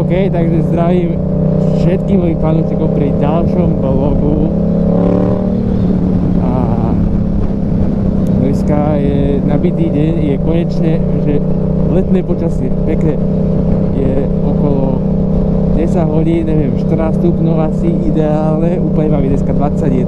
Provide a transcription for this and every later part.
OK, takže zdravím všetkých mojich fanúšikov pri ďalšom vlogu. A dneska je nabitý deň, je konečne, že letné počasie, pekné. Je okolo 10 hodín, neviem, 14 stupňov asi ideálne, úplne mám dneska 21.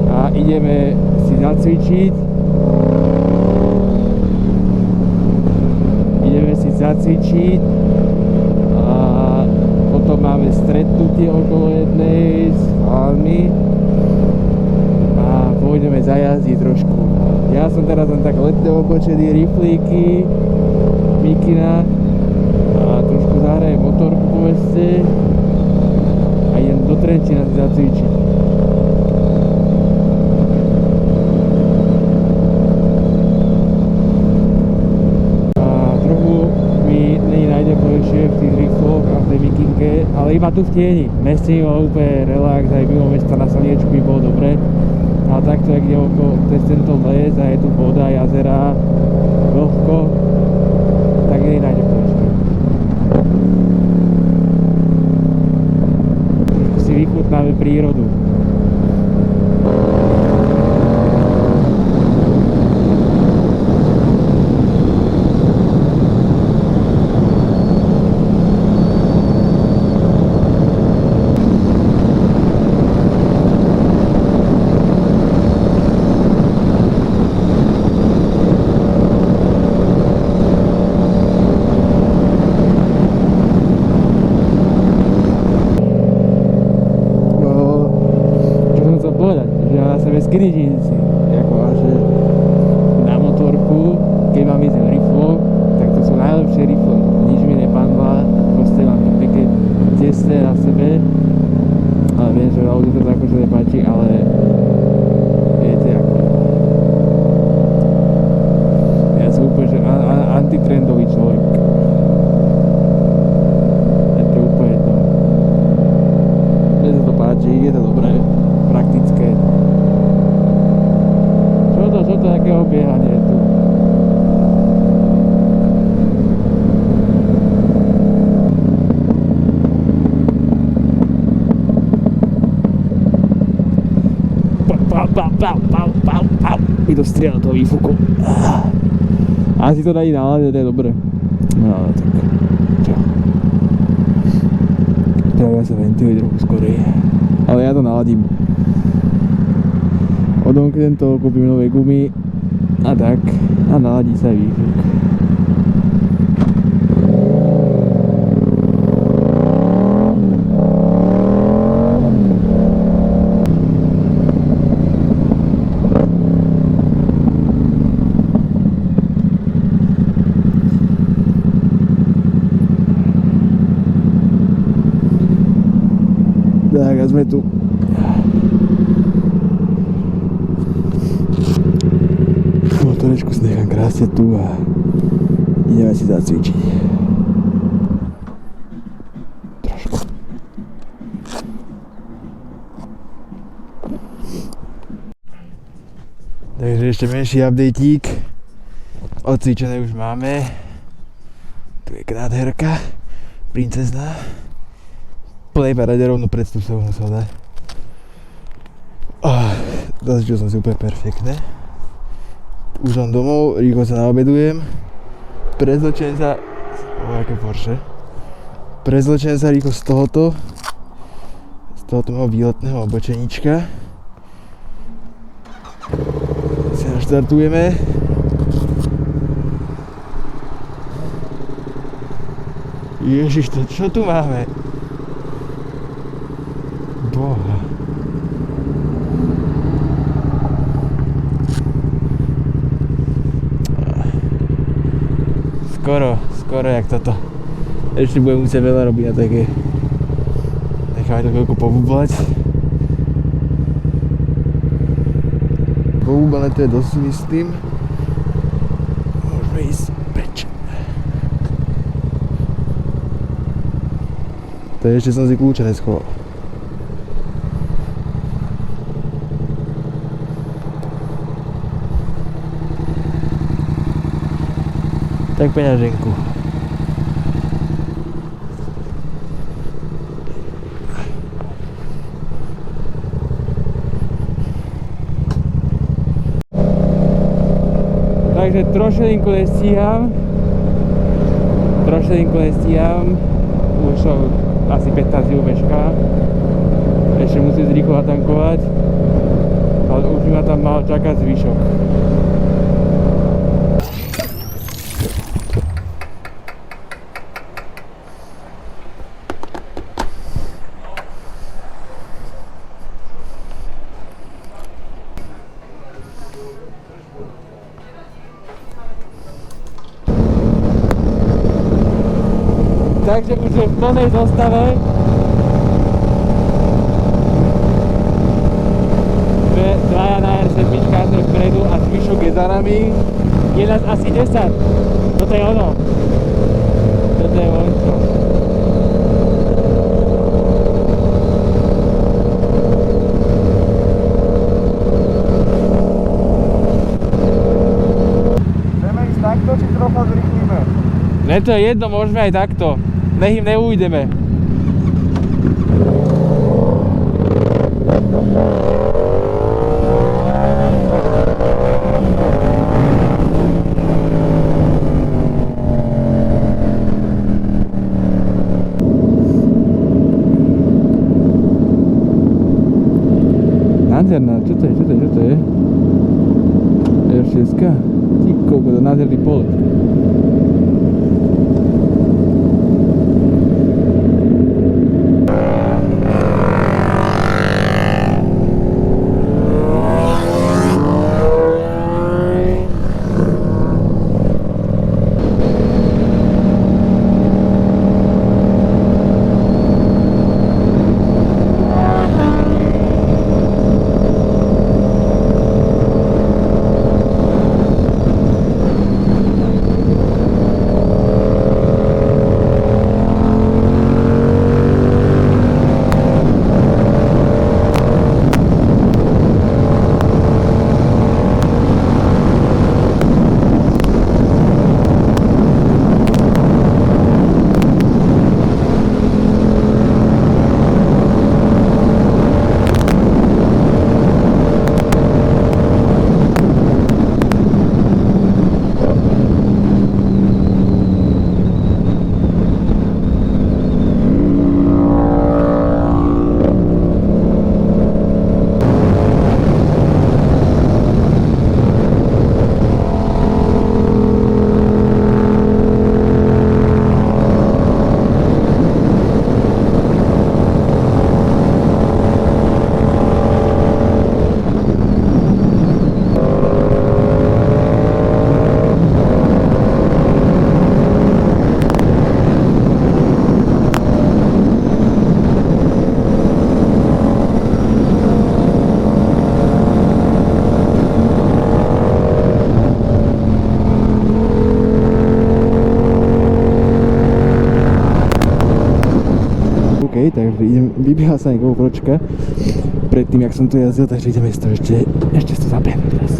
A ideme si zacvičiť. A potom máme stretnutie okolo jednej s chalmi a pôjdeme zajazdiť trošku. Ja som teraz len tak letne oblečený, riflíky, mikina a trošku zahrajem motorku po meste a idem do Trenčína si zacvičiť. V tých rifloch a v tej mikinke, ale iba tu v tieni. V meste iba úplne relax, aj mimo mesta na slniečku by bolo dobre. Ale takto, ak ide okolo cez tento les a je tu voda, jazera, vlhko, tak nenájdem konečne. Trošku si vychutnáme prírodu. Skinny jeansy, ako že na motorku, keď mám ísť v rifloch, tak to sú najlepšie rifle, nič mi nepadla, proste mám to pekne tesné na sebe, ale viem, že v autu to akože nepáči, ale viete ako. Ja som úplne že antitrendový človek. Je to úplne to. Mne sa to páči, je to dobré, praktické. Čo to také obiehanie tu? Mi to strieľa toho výfuku. Asi to dají nálade, to je dobré. No tak, čo? Treba sa ventiluje trochu skorej. Ale ja to naladím. Odomknem to, kúpim nové gumy a tak a naladí sa výfuk. Tak a sme tu. Motorečku si nechám krásne tu a ideme si zacvičiť. Trošku. Takže ešte menší updateík. Odcvičené už máme. Tu je nádherka. Princezná. Plnej parade rovno predstup sa musel dať. Zacvičil som si úplne perfektne. Už som domov, rýchlo sa naobedujem, prezlečem sa, aké Porsche, prezlečem sa rýchlo z tohoto môjho výletného oblečeníčka. Si naštartujeme. Ježiš, to čo tu máme? Boha. Skoro jak toto. Ešte budem musieť veľa robiť na také. Necháme to chvíľku pobublať. Pobublené to je dosť, myslím. Môžeme ísť preč. To je ešte som si kľúče neschoval. Tak peňaženku. Takže trošilinku nestíham. Už som asi 15 minút mešká. Ešte musím rýchlo natankovať. Ale už ma tam mal čakať zvyšok. Takže už je v plnej zostave. Dvaja na R7 vpredu a zvyšok je za nami. Je nás asi 10. Toto je ono. Toto je vončo. Chceme ísť takto, či trocha zrýchlíme? Ne, to je jedno, môžeme aj takto. Nech im neújdeme. Nádherná, čo to je? R6. Ty koľko, to nádherný polet. Takže vybíhala sa mi GoPročka predtým, jak som tu jazdil, takže ideme si to ešte si to zapneme teraz.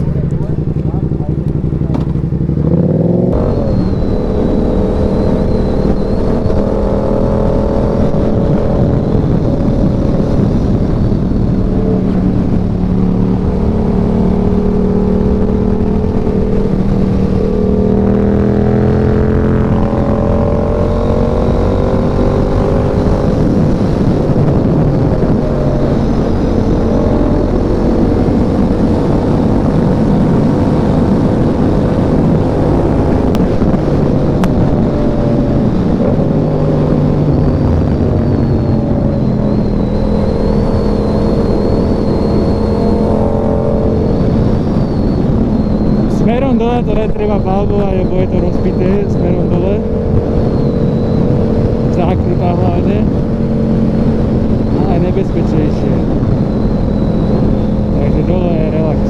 Smerom dole to netreba palbovať, lebo je to rozbité smerom dole. Zákrytá hlavne. A aj nebezpečnejšie. Takže dole je relax.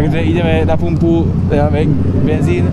Takže ideme na pumpu, dáme benzín.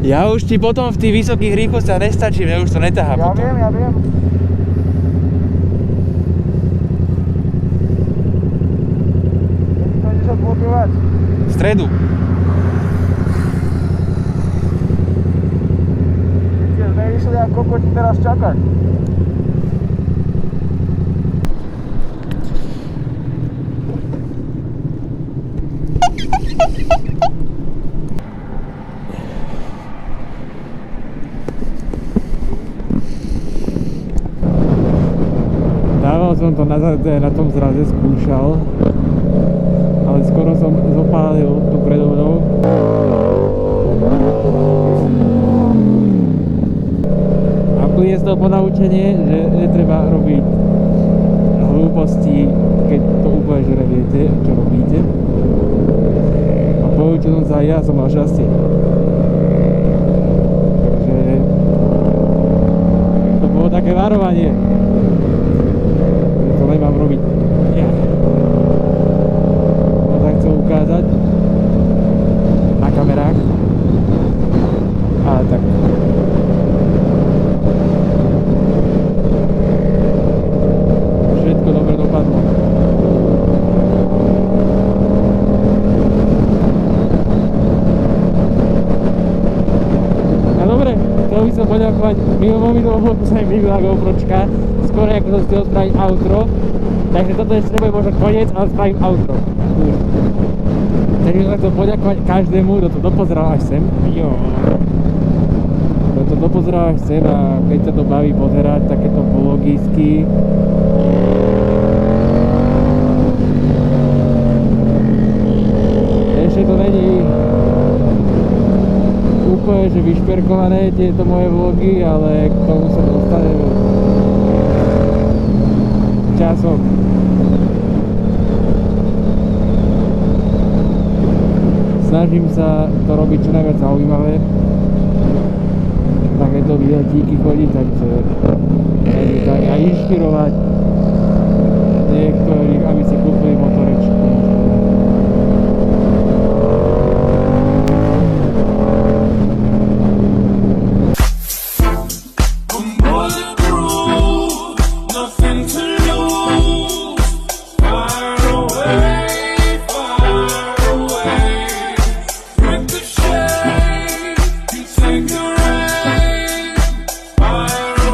Ja už ti potom v tých vysokých rýchlostiach nestačím, ja už to netáha potom. Ja viem. Keď to ideš odblokovať? V stredu. Keď sme išli a kokoti teraz čakať. Dával som to na tom zraze, skúšal, ale skoro som zopálil tu predo mnou. A plyne z toho ponaučenie, že netreba robiť hlúposti, keď to úplne že neviete, čo robíte. A poučil som sa aj ja, som mal šťastie. Takže to bolo také varovanie. To nemám robiť. Ja. No tak chcem ukázať na kamerách. Ale tak. Všetko dobre dopadlo. A dobre, chcel by som poďakovať Milovovi, lebo sa mi vyhla GoPročka. Skoro ako som chcel spraviť outro. Takže toto ešte nebude možno koniec, ale spravím outro. Takže som chcel poďakovať každému, kto to dopozeral až sem. Jo. Kto to dopozeral až sem a keď sa to baví pozerať takéto vlogisky. Ešte to není úplne že vyšperkované tieto moje vlogy, ale k tomu sa dostanem časom. Snažím sa to robiť čo najviac zaujímavé. Takéto výletíky chodiť, takže aj inšpirovať niektorých, aby si kúpili motor.